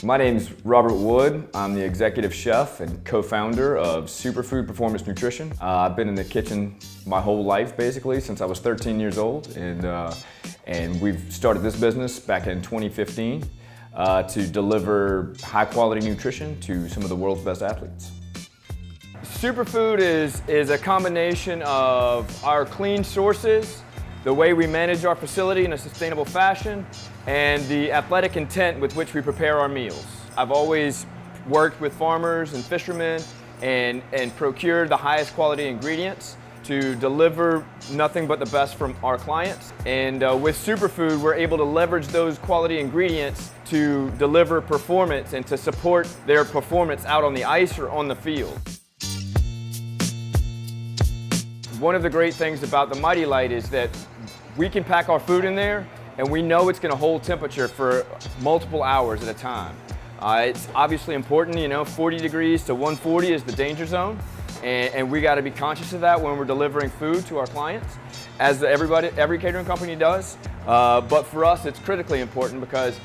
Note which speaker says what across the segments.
Speaker 1: My name's Robert Wood. I'm the executive chef and co-founder of SuperFd Performance Nutrition. I've been in the kitchen my whole life, basically, since I was 13 years old, and we've started this business back in 2015 to deliver high-quality nutrition to some of the world's best athletes. SuperFd is a combination of our clean sources, the way we manage our facility in a sustainable fashion, and the athletic intent with which we prepare our meals. I've always worked with farmers and fishermen and procured the highest quality ingredients to deliver nothing but the best from our clients. And with SuperFd, we're able to leverage those quality ingredients to deliver performance and to support their performance out on the ice or on the field. One of the great things about the Mightylite is that we can pack our food in there and we know it's going to hold temperature for multiple hours at a time. It's obviously important, 40 degrees to 140 is the danger zone, and we got to be conscious of that when we're delivering food to our clients, as every catering company does. But for us, it's critically important because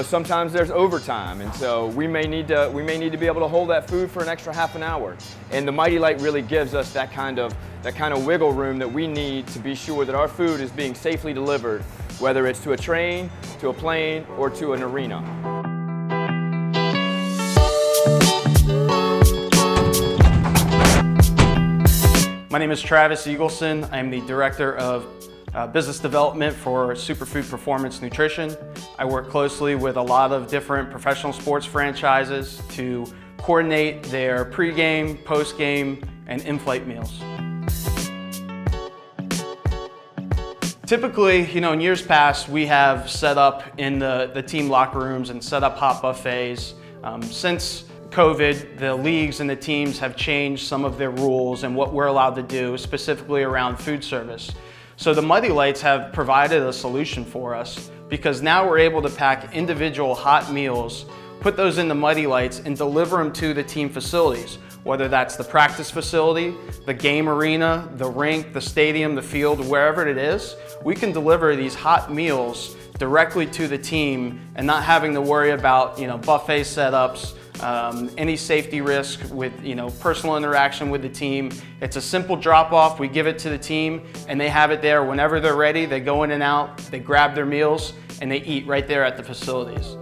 Speaker 1: sometimes there's overtime, and so we may need to be able to hold that food for an extra half an hour. And the Mightylite really gives us that kind of wiggle room that we need to be sure that our food is being safely delivered, whether it's to a train, to a plane, or to an arena.
Speaker 2: My name is Travis Eagleson. I'm the Director of Business Development for SuperFd Performance Nutrition. I work closely with a lot of different professional sports franchises to coordinate their pre-game, post-game, and in-flight meals. Typically, in years past, we have set up in the team locker rooms and set up hot buffets. Since COVID, the leagues and the teams have changed some of their rules and what we're allowed to do, specifically around food service. So the Mightylites have provided a solution for us because now we're able to pack individual hot meals, put those in the Mightylites, and deliver them to the team facilities, whether that's the practice facility, the game arena, the rink, the stadium, the field, wherever it is. We can deliver these hot meals directly to the team and not having to worry about buffet setups, any safety risk with personal interaction with the team. It's a simple drop off. We give it to the team and they have it there whenever they're ready. They go in and out, they grab their meals, and they eat right there at the facilities.